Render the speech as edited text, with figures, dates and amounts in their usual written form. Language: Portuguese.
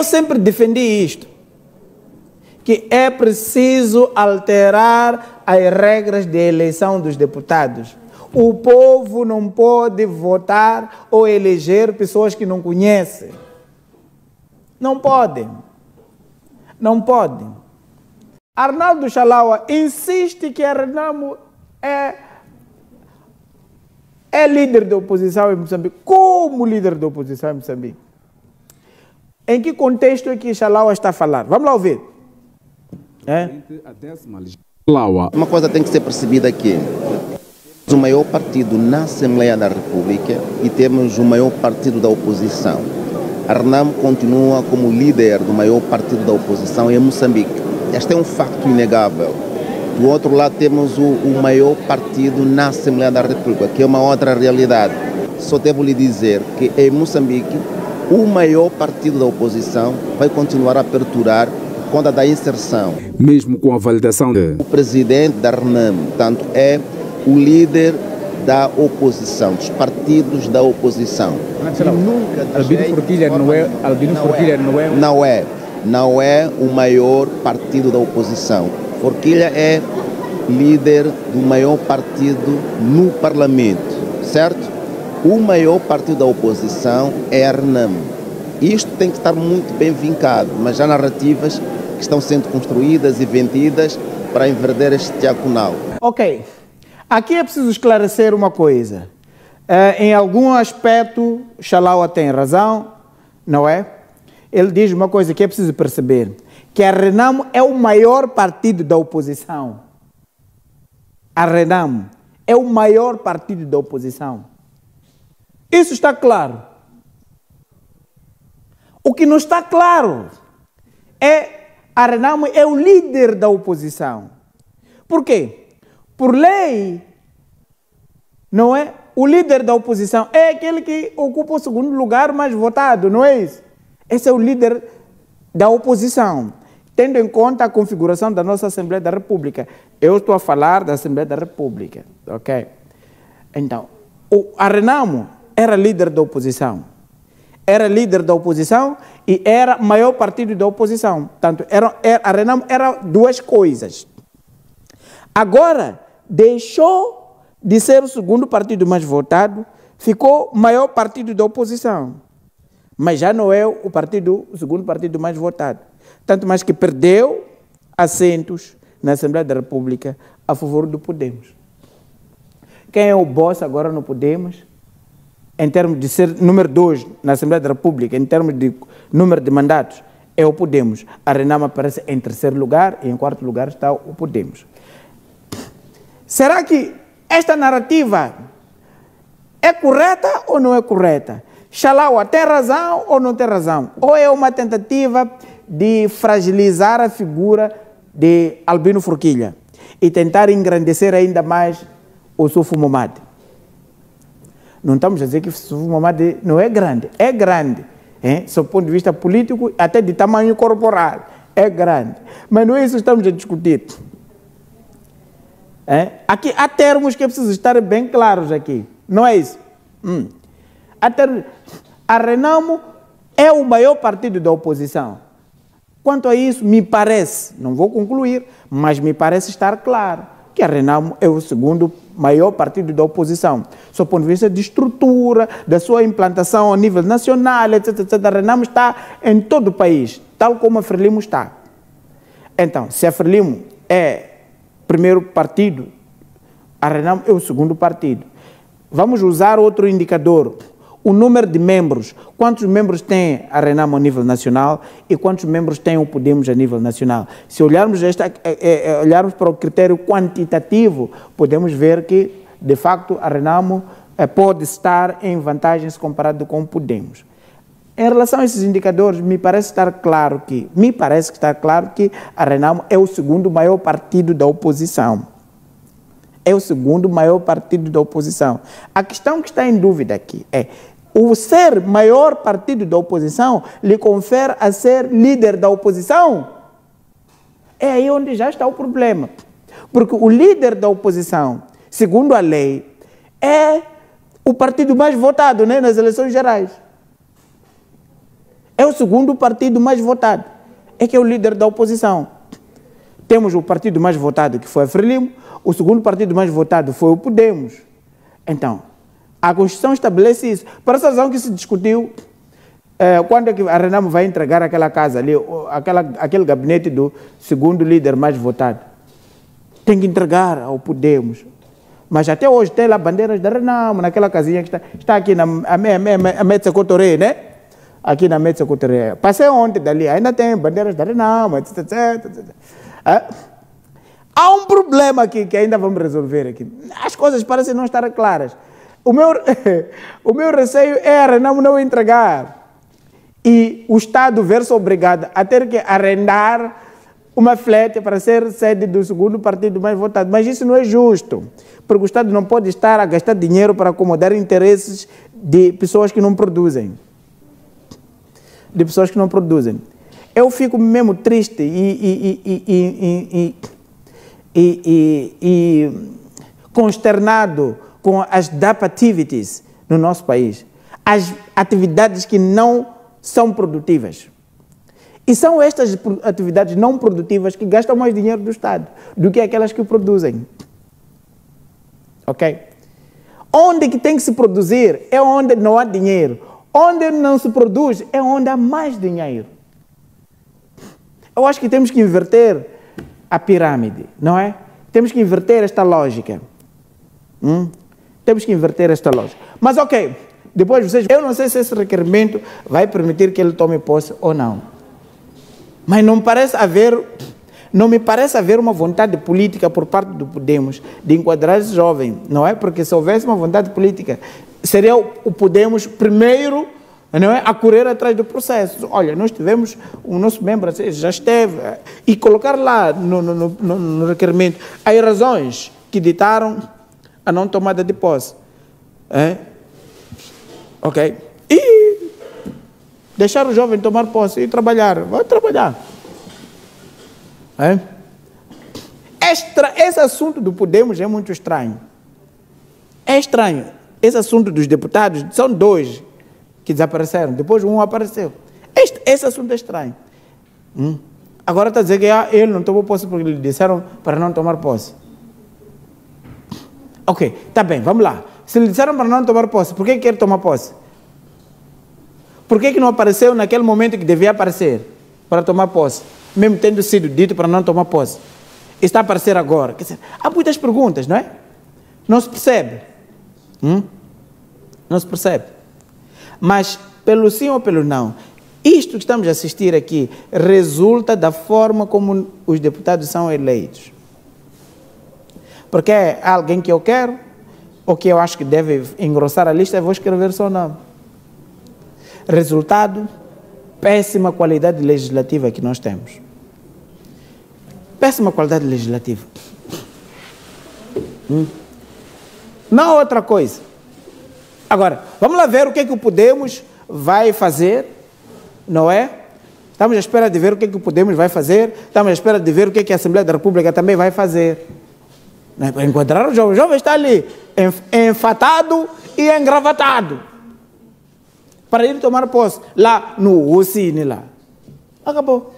Eu sempre defendi isto, que é preciso alterar as regras de eleição dos deputados. O povo não pode votar ou eleger pessoas que não conhecem. Não podem. Não podem. Arnaldo Chalaua insiste que a Renamo é líder da oposição em Moçambique. Como líder da oposição em Moçambique? Em que contexto é que Chalaua está a falar? Vamos lá ouvir. Uma coisa tem que ser percebida aqui. O maior partido na Assembleia da República e temos o maior partido da oposição. A Renamo continua como líder do maior partido da oposição em Moçambique. Este é um facto inegável. Do outro lado temos o maior partido na Assembleia da República, que é uma outra realidade. Só devo lhe dizer que em Moçambique o maior partido da oposição vai continuar a aperturar por conta da inserção. Mesmo com a validação O presidente da Renamo, portanto, é o líder da oposição, dos partidos da oposição. Albino Forquilha não é o maior partido da oposição. Forquilha é líder do maior partido no Parlamento, certo? O maior partido da oposição é a Renamo. Isto tem que estar muito bem vincado, mas há narrativas que estão sendo construídas e vendidas para inverter este diagonal. Ok. Aqui é preciso esclarecer uma coisa. Em algum aspecto, Chalaua tem razão, não é? Ele diz uma coisa que é preciso perceber, que a Renamo é o maior partido da oposição. A Renamo é o maior partido da oposição. Isso está claro. O que não está claro é a Renamo é o líder da oposição. Por quê? Por lei, não é? O líder da oposição é aquele que ocupa o segundo lugar mais votado, não é isso? Esse é o líder da oposição, tendo em conta a configuração da nossa Assembleia da República. Eu estou a falar da Assembleia da República, ok? Então, a Renamo era líder da oposição. Era líder da oposição e era o maior partido da oposição. Portanto, a Renamo era duas coisas. Agora, deixou de ser o segundo partido mais votado, ficou o maior partido da oposição. Mas já não é o segundo partido mais votado. Tanto mais que perdeu assentos na Assembleia da República a favor do Podemos. Quem é o boss agora no Podemos? Em termos de ser número 2 na Assembleia da República, em termos de número de mandatos, é o Podemos. A Renamo aparece em terceiro lugar e em quarto lugar está o Podemos. Será que esta narrativa é correta ou não é correta? Chalaua tem razão ou não tem razão? Ou é uma tentativa de fragilizar a figura de Albino Forquilha e tentar engrandecer ainda mais o Sufo Momade? Não estamos a dizer que o Sufo Momade não é grande. É grande. Sob o ponto de vista político, até de tamanho corporal. É grande. Mas não é isso que estamos a discutir. Aqui há termos que é preciso estar bem claros aqui. Não é isso? A Renamo é o maior partido da oposição. Quanto a isso, me parece, não vou concluir, mas me parece estar claro que a Renamo é o segundo maior partido da oposição. Do ponto de vista de estrutura, da sua implantação a nível nacional, etc. A Renamo está em todo o país, tal como a Frelimo está. Então, se a Frelimo é primeiro partido, a Renamo é o segundo partido. Vamos usar outro indicador, o número de membros. Quantos membros tem a Renamo a nível nacional e quantos membros tem o Podemos a nível nacional? Se olharmos, olharmos para o critério quantitativo, podemos ver que, de facto, a Renamo pode estar em vantagens comparado com o Podemos. Em relação a esses indicadores, me parece estar claro que a Renamo é o segundo maior partido da oposição. É o segundo maior partido da oposição. A questão que está em dúvida aqui é: o ser maior partido da oposição lhe confere a ser líder da oposição? É aí onde já está o problema. Porque o líder da oposição, segundo a lei, é o partido mais votado, né, nas eleições gerais. É o segundo partido mais votado. É que é o líder da oposição. Temos o partido mais votado, que foi a Frelimo. O segundo partido mais votado foi o Podemos. Então, a Constituição estabelece isso. Por essa razão que se discutiu quando é que a Renamo vai entregar aquela casa ali, aquele gabinete do segundo líder mais votado. Tem que entregar ao Podemos. Mas até hoje tem lá bandeiras da Renamo, naquela casinha que está aqui na Metsa Cotoré, né? Aqui na Metsa Cotoré. Passei ontem dali, ainda tem bandeiras da Renamo, etc. Há um problema aqui que ainda vamos resolver aqui. As coisas parecem não estar claras. O meu receio é a Renamo não entregar e o Estado ver-se obrigado a ter que arrendar uma flete para ser sede do segundo partido mais votado. Mas isso não é justo, porque o Estado não pode estar a gastar dinheiro para acomodar interesses de pessoas que não produzem. De pessoas que não produzem. Eu fico mesmo triste e consternado com as DAP activities no nosso país. As atividades que não são produtivas. E são estas atividades não produtivas que gastam mais dinheiro do Estado do que aquelas que produzem. Ok? Onde que tem que se produzir é onde não há dinheiro. Onde não se produz é onde há mais dinheiro. Eu acho que temos que inverter a pirâmide, não é? Temos que inverter esta lógica. Temos que inverter esta lógica. Mas ok, depois vocês... Eu não sei se esse requerimento vai permitir que ele tome posse ou não. Mas não me parece haver uma vontade política por parte do Podemos de enquadrar esse jovem, não é? Porque se houvesse uma vontade política, seria o Podemos primeiro, não é, a correr atrás do processo. Olha, nós tivemos o nosso membro, já esteve, e colocar lá no requerimento as razões que ditaram a não tomada de posse. Ok? E deixar o jovem tomar posse e trabalhar. Vai trabalhar. Esse assunto do Podemos é muito estranho. É estranho. Esse assunto dos deputados, são dois que desapareceram. Depois um apareceu. Esse assunto é estranho. Agora está a dizer que ele não tomou posse porque lhe disseram para não tomar posse. Ok, está bem, vamos lá. Se lhe disseram para não tomar posse, por que quer tomar posse? Por que não apareceu naquele momento que devia aparecer para tomar posse? Mesmo tendo sido dito para não tomar posse. Está a aparecer agora. Quer dizer, há muitas perguntas, não é? Não se percebe. Não se percebe. Mas, pelo sim ou pelo não, isto que estamos a assistir aqui resulta da forma como os deputados são eleitos. Porque é alguém que eu quero, ou que eu acho que deve engrossar a lista, eu vou escrever só o nome. Resultado, péssima qualidade legislativa que nós temos. Péssima qualidade legislativa. Não há outra coisa. Agora, vamos lá ver o que é que o Podemos vai fazer, não é? Estamos à espera de ver o que é que o Podemos vai fazer, estamos à espera de ver o que é que a Assembleia da República também vai fazer. Para encontrar o jovem está ali, enfatado e engravatado, para ir tomar posse, lá no Ocine, lá. Acabou.